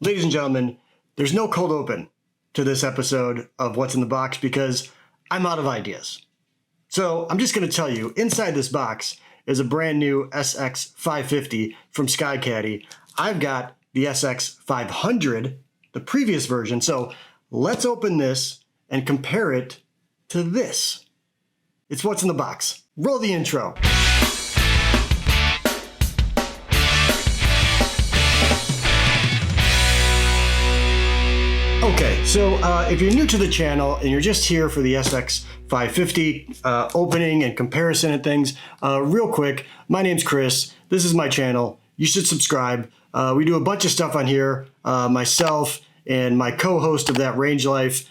Ladies and gentlemen, there's no cold open to this episode of What's in the Box because I'm out of ideas. So I'm just going to tell you, inside this box is a brand new SX550 from SkyCaddie. I've got the SX500, the previous version. So let's open this and compare it to this. It's What's in the Box. Roll the intro. Okay, so if you're new to the channel and you're just here for the SX550 opening and comparison and things, real quick, my name's Chris. This is my channel. You should subscribe. We do a bunch of stuff on here. Myself and my co-host of that Range Life,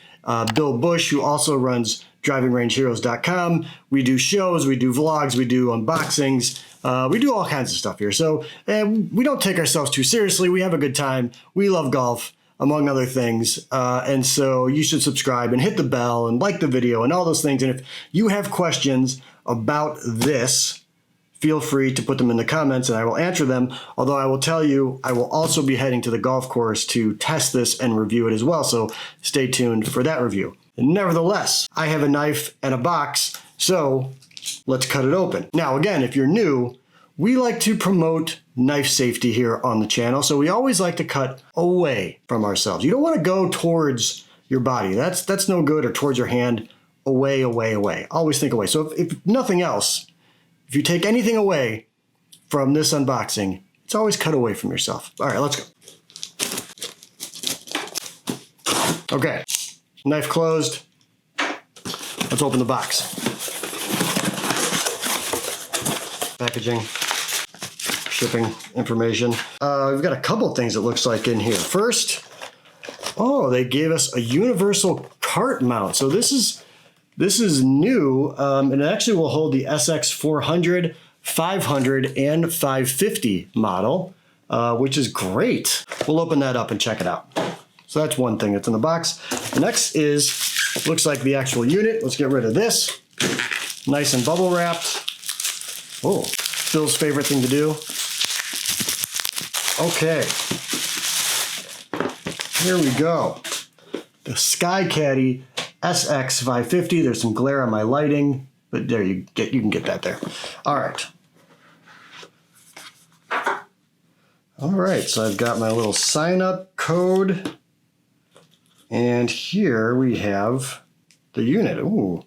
Bill Bush, who also runs DrivingRangeHeroes.com. We do shows, we do vlogs, we do unboxings. We do all kinds of stuff here. So we don't take ourselves too seriously. We have a good time. We love golf, among other things. And so you should subscribe and hit the bell and like the video and all those things. And if you have questions about this, feel free to put them in the comments and I will answer them. Although I will tell you, I will also be heading to the golf course to test this and review it as well. So stay tuned for that review. Nevertheless, I have a knife and a box, so let's cut it open. Now, again, if you're new, we like to promote knife safety here on the channel, so we always like to cut away from ourselves. You don't want to go towards your body. That's no good, or towards your hand. Away, away, away. Always think away. So if nothing else, if you take anything away from this unboxing, it's always cut away from yourself. All right, let's go. Okay, knife closed. Let's open the box. Packaging. Shipping information. We've got a couple things it looks like in here. First, oh, they gave us a universal cart mount. So this is new, and it actually will hold the SX400, 500, and 550 model, which is great. We'll open that up and check it out. So that's one thing that's in the box. Next is, looks like the actual unit. Let's get rid of this. Nice and bubble wrapped. Oh, Phil's favorite thing to do. Okay, here we go. The SkyCaddie SX550. There's some glare on my lighting, but there you can get that there. All right. All right, so I've got my little sign up code, and here we have the unit. Ooh,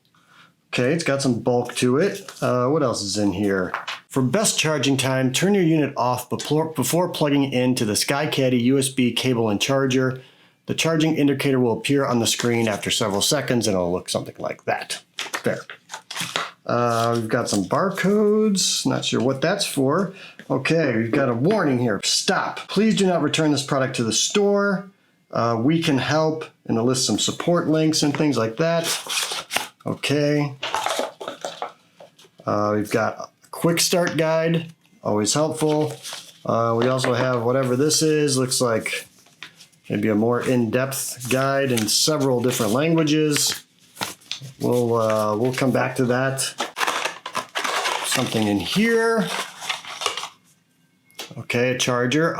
okay, it's got some bulk to it. What else is in here? For best charging time, turn your unit off before plugging into the SkyCaddie USB cable and charger. The charging indicator will appear on the screen after several seconds and it'll look something like that. There. We've got some barcodes. Not sure what that's for. Okay, we've got a warning here. Stop. Please do not return this product to the store. We can help, and it lists some support links and things like that. Okay. We've got quick start guide, always helpful. We also have whatever this is, looks like maybe a more in-depth guide in several different languages. We'll come back to that. Something in here. Okay, a charger.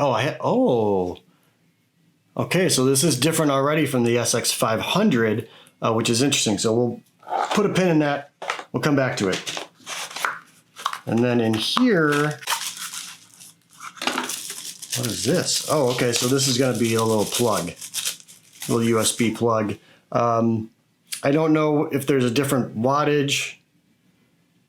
Okay, so this is different already from the SX500, which is interesting. So we'll put a pin in that. We'll come back to it. And then in here, what is this? Oh, okay, so this is gonna be a little plug, a little USB plug. I don't know if there's a different wattage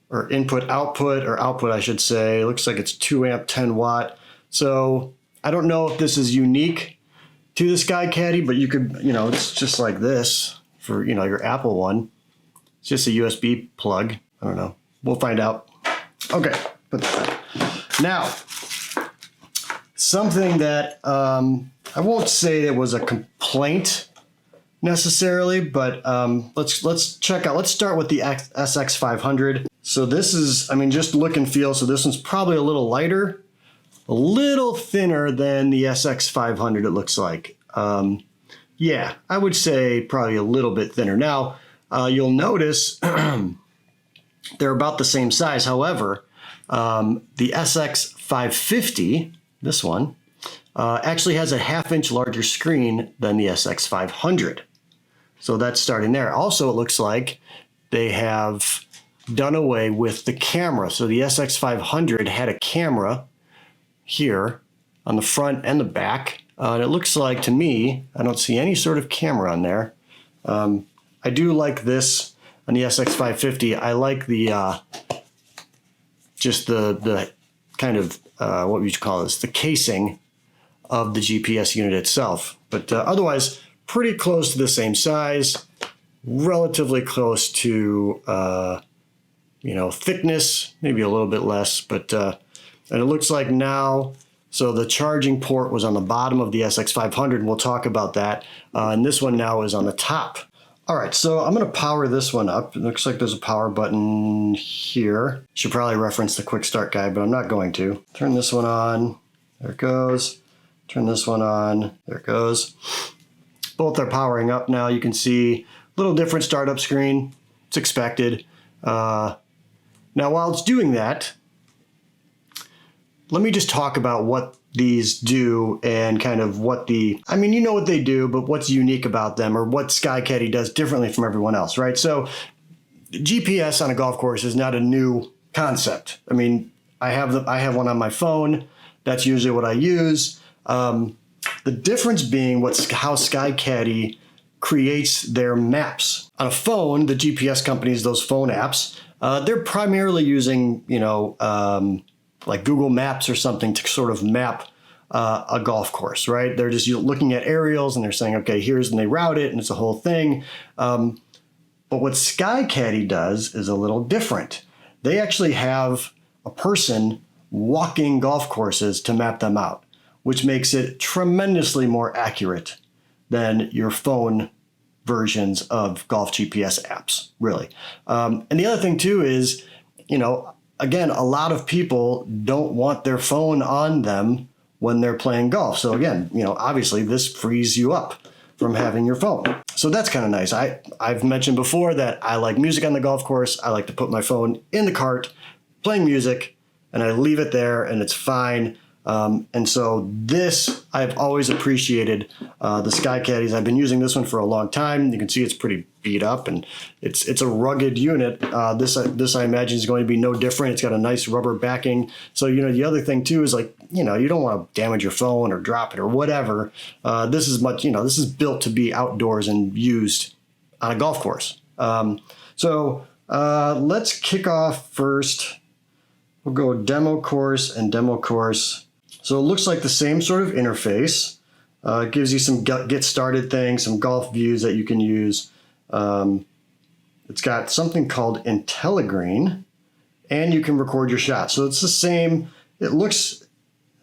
or input-output, or output, I should say. It looks like it's 2 amp, 10 watt. So I don't know if this is unique to the SkyCaddie, but you could, it's just like this for, your Apple one. It's just a USB plug. I don't know. We'll find out. Okay, put that back. Now, something that I won't say it was a complaint necessarily, but let's check out. Let's start with the SX500. So this is, just look and feel. So this one's probably a little lighter, a little thinner than the SX500. It looks like. Yeah, I would say probably a little bit thinner. Now, you'll notice they're about the same size. However, the SX550, this one, actually has a 1/2 inch larger screen than the SX500. So that's starting there. Also, it looks like they have done away with the camera. So the SX500 had a camera here on the front and the back. And it looks like, to me, I don't see any sort of camera on there. I do like this on the SX550. I like the just the kind of what would you call this? The casing of the GPS unit itself. But otherwise, pretty close to the same size, relatively close to thickness, maybe a little bit less. But and it looks like now. So the charging port was on the bottom of the SX500, and we'll talk about that. And this one now is on the top. All right, so I'm gonna power this one up. It looks like there's a power button here. Should probably reference the quick start guide, but I'm not going to. Turn this one on, there it goes. Turn this one on, there it goes. Both are powering up now. You can see a little different startup screen. It's expected. Now, while it's doing that, let me just talk about what these do and kind of what you know what they do, but what's unique about them, or what SkyCaddie does differently from everyone else, right? So GPS on a golf course is not a new concept. I mean, I have one on my phone. That's usually what I use. The difference being how SkyCaddie creates their maps. On a phone, the GPS companies, those phone apps, they're primarily using, like Google Maps or something to sort of map a golf course, right? They're just looking at aerials and they're saying, okay, and they route it and it's a whole thing. But what SkyCaddie does is a little different. They actually have a person walking golf courses to map them out, which makes it tremendously more accurate than your phone versions of golf GPS apps, really. And the other thing too is, again, a lot of people don't want their phone on them when they're playing golf. So again, obviously this frees you up from having your phone. So that's kind of nice. I've mentioned before that I like music on the golf course. I like to put my phone in the cart, playing music, and I leave it there and it's fine. And so this, I've always appreciated the SkyCaddies. I've been using this one for a long time. You can see it's pretty beat up and it's a rugged unit. This I imagine is going to be no different. It's got a nice rubber backing. So, the other thing too is you don't want to damage your phone or drop it or whatever. This is built to be outdoors and used on a golf course. So let's kick off first. We'll go demo course and demo course. So it looks like the same sort of interface. It gives you some get started things, some golf views that you can use. It's got something called IntelliGreen, and you can record your shots. So it's the same. It looks,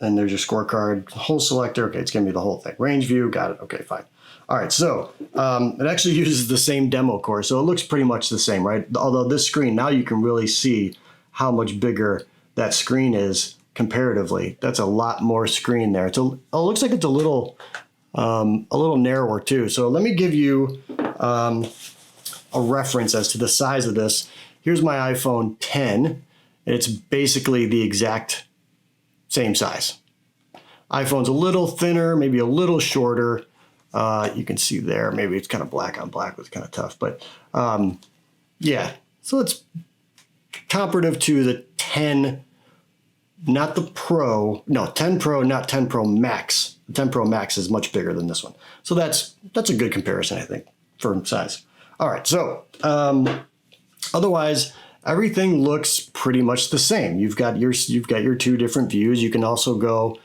and there's your scorecard, hole selector. Okay, it's gonna be the whole thing. Range view, got it. Okay, fine. All right, so it actually uses the same demo course, so it looks pretty much the same, right? Although this screen, now you can really see how much bigger that screen is comparatively. That's a lot more screen there. It looks like it's a little narrower too. So let me give you a reference as to the size of this. Here's my iPhone 10. It's basically the exact same size. iPhone's a little thinner, maybe a little shorter. You can see there, maybe it's kind of black on black, it's kind of tough, but yeah. So it's comparative to the 10, not the Pro, no, 10 Pro, not 10 Pro Max. The 10 Pro Max is much bigger than this one. So that's a good comparison, I think, for size. All right, so otherwise, everything looks pretty much the same. You've got your two different views. You can also go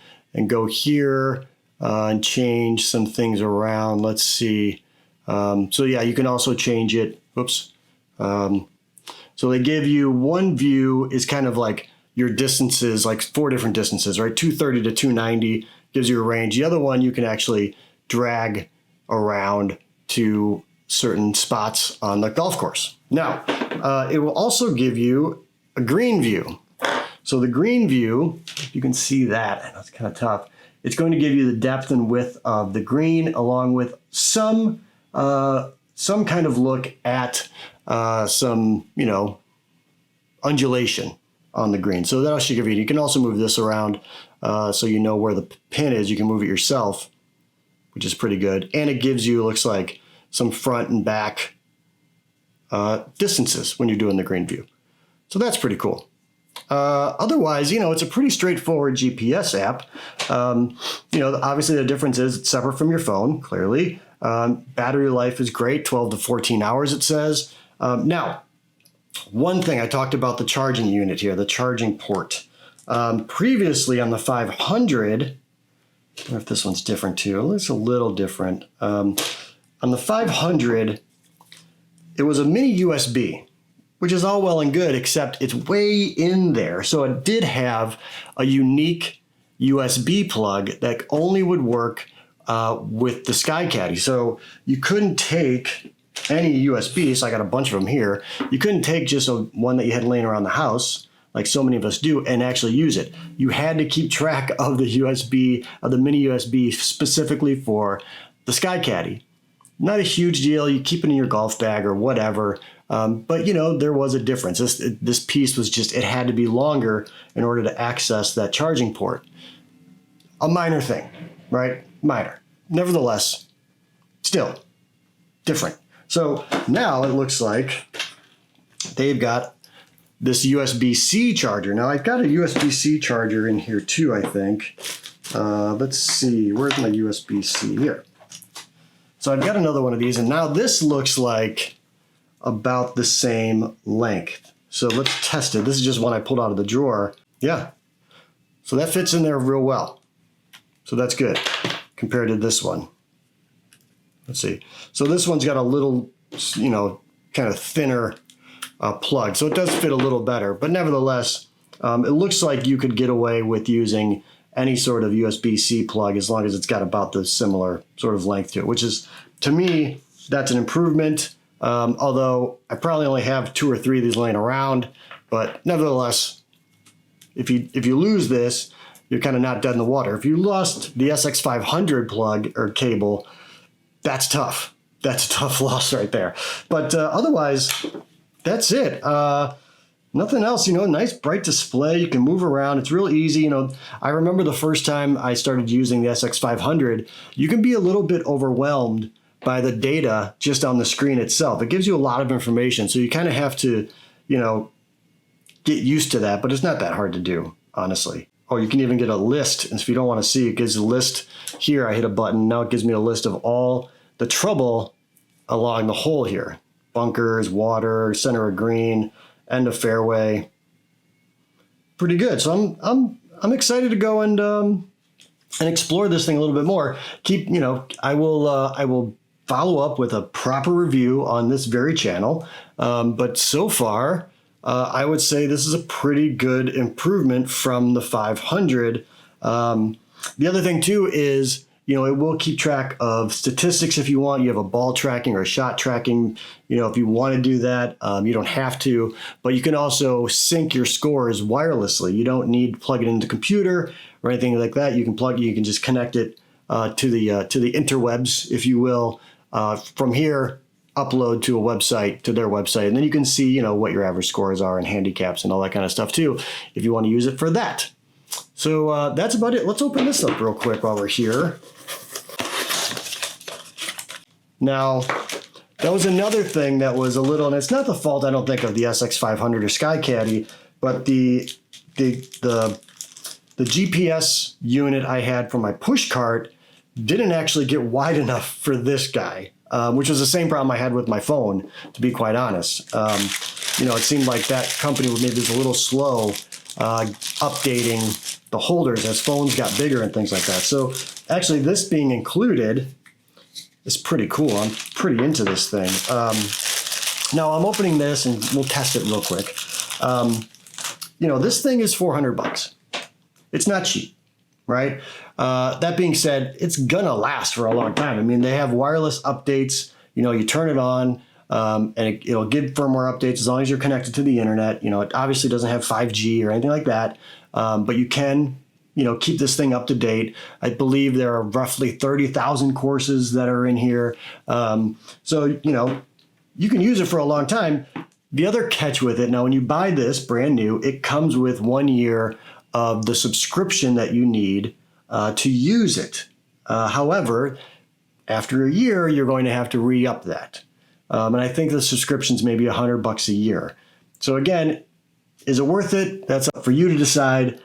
here and change some things around. Let's see. So yeah, you can also change it. Oops. So they give you one view is kind of like your distances, like 4 different distances, right? 230 to 290 gives you a range. The other one you can actually drag around to certain spots on the golf course. Now, it will also give you a green view. So the green view, you can see that, and that's kind of tough. It's going to give you the depth and width of the green, along with some kind of look at some, undulation on the green. So that should give you. You can also move this around. so you know where the pin is. You can move it yourself, which is pretty good. And it gives you, looks like, some front and back distances when you're doing the green view. So that's pretty cool. Otherwise, it's a pretty straightforward GPS app. Obviously the difference is it's separate from your phone, clearly. Battery life is great, 12 to 14 hours it says. Now, one thing, I talked about the charging unit here, the charging port. Previously on the 500, I wonder if this one's different too. It's a little different. On the 500, it was a mini USB, which is all well and good, except it's way in there. So it did have a unique USB plug that only would work with the SkyCaddie. So you couldn't take any USB, so I got a bunch of them here. You couldn't take just one that you had laying around the house, like so many of us do, and actually use it. You had to keep track of the USB, of the mini USB specifically for the SkyCaddie. Not a huge deal. You keep it in your golf bag or whatever. But there was a difference. This piece was just, it had to be longer in order to access that charging port. A minor thing, right? Minor. Nevertheless, still different. So now it looks like they've got this USB-C charger. Now I've got a USB-C charger in here too, I think. Let's see, where's my USB-C? Here. So I've got another one of these, and now this looks like about the same length. So let's test it. This is just one I pulled out of the drawer. Yeah. So that fits in there real well. So that's good compared to this one. Let's see. So this one's got a little, kind of thinner plug. So it does fit a little better, but nevertheless, it looks like you could get away with using any sort of USB-C plug as long as it's got about the similar sort of length to it, which is, to me, that's an improvement. Although I probably only have 2 or 3 of these laying around, but nevertheless, if you lose this, you're kind of not dead in the water. If you lost the SX500 plug or cable, that's tough. That's a tough loss right there. But otherwise, that's it. Nothing else, nice bright display. You can move around. It's real easy. I remember the first time I started using the SX500, you can be a little bit overwhelmed by the data just on the screen itself. It gives you a lot of information. So you kind of have to, get used to that, but it's not that hard to do, honestly. Oh, you can even get a list. And if you don't want to see, it gives a list here. I hit a button. Now it gives me a list of all the trouble along the hole here. Bunkers, water, center of green, end of fairway. Pretty good. So I'm excited to go and explore this thing a little bit more. I will follow up with a proper review on this very channel. But so far, I would say this is a pretty good improvement from the 500. The other thing too is, it will keep track of statistics if you want. You have a ball tracking or a shot tracking. If you want to do that, you don't have to, but you can also sync your scores wirelessly. You don't need to plug it into the computer or anything like that. You can just connect it to the interwebs, if you will. From here, upload to their website, and then you can see, what your average scores are and handicaps and all that kind of stuff too, if you want to use it for that. So that's about it. Let's open this up real quick while we're here. Now, that was another thing that was a little, and it's not the fault, I don't think, of the SX500 or SkyCaddie, but the GPS unit I had for my push cart didn't actually get wide enough for this guy, which was the same problem I had with my phone, to be quite honest. It seemed like that company maybe was a little slow updating the holders as phones got bigger and things like that. So actually this being included is pretty cool. I'm pretty into this thing. Now I'm opening this and we'll test it real quick. This thing is $400. It's not cheap, right? That being said, it's gonna last for a long time. I mean, they have wireless updates. You turn it on and it'll give firmware updates as long as you're connected to the internet. It obviously doesn't have 5G or anything like that, but you can, keep this thing up to date. I believe there are roughly 30,000 courses that are in here. So, you can use it for a long time. The other catch with it, now when you buy this brand new, it comes with 1 year of the subscription that you need to use it. However, after a year, you're going to have to re-up that. And I think the subscription's maybe $100 a year. So again, is it worth it? That's up for you to decide.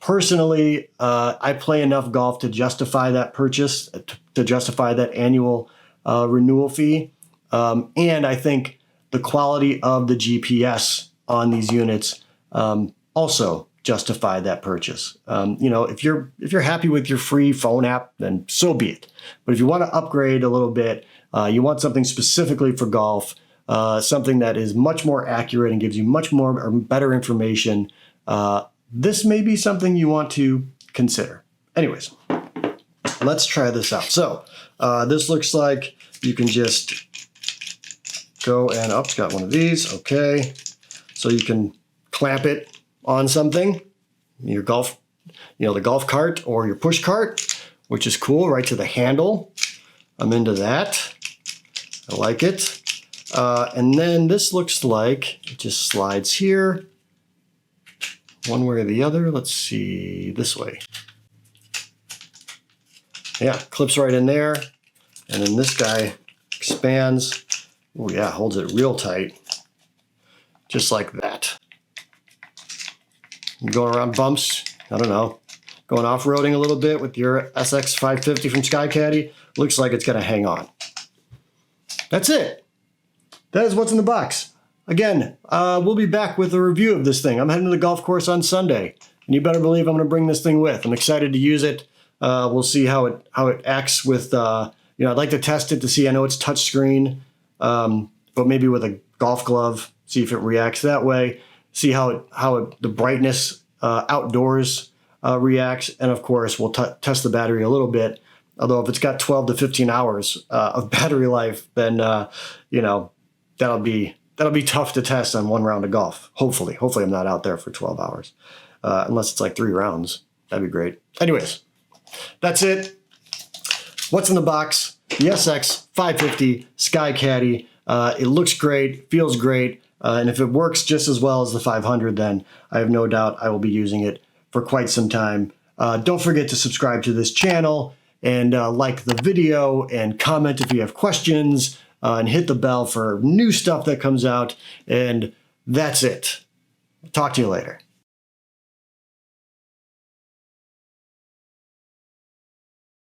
Personally, I play enough golf to justify that purchase, to justify that annual renewal fee. And I think the quality of the GPS on these units also justify that purchase. You know, if you're happy with your free phone app, then so be it. But if you want to upgrade a little bit, you want something specifically for golf, something that is much more accurate and gives you much more or better information, this may be something you want to consider. Anyways, let's try this out. So this looks like you can just go and, oh, it's got one of these. Okay. So you can clamp it on something, your golf, you know, the golf cart or your push cart, which is cool, right to the handle. I'm into that. I like it. And then this looks like it just slides here one way or the other. Let's see, this way. Yeah, clips right in there. And then this guy expands. Oh yeah, holds it real tight. Just like that. You're going around bumps, I don't know, going off-roading a little bit with your SX550 from SkyCaddie. Looks like it's gonna hang on. That's it. That is what's in the box. Again, we'll be back with a review of this thing. I'm heading to the golf course on Sunday, and you better believe I'm gonna bring this thing with. I'm excited to use it. We'll see how it acts with, you know, I'd like to test it to see, I know it's touchscreen, but maybe with a golf glove, see if it reacts that way, see how the brightness outdoors reacts, and of course, we'll test the battery a little bit. Although if it's got 12 to 15 hours of battery life, then, you know, that'll be tough to test on one round of golf. Hopefully I'm not out there for 12 hours, unless it's like 3 rounds. That'd be great. Anyways, that's it. What's in the box? The SX550 SkyCaddie. It looks great, feels great, and if it works just as well as the 500, then I have no doubt I will be using it for quite some time. Don't forget to subscribe to this channel and like the video and comment if you have questions, and hit the bell for new stuff that comes out. And that's it. Talk to you later.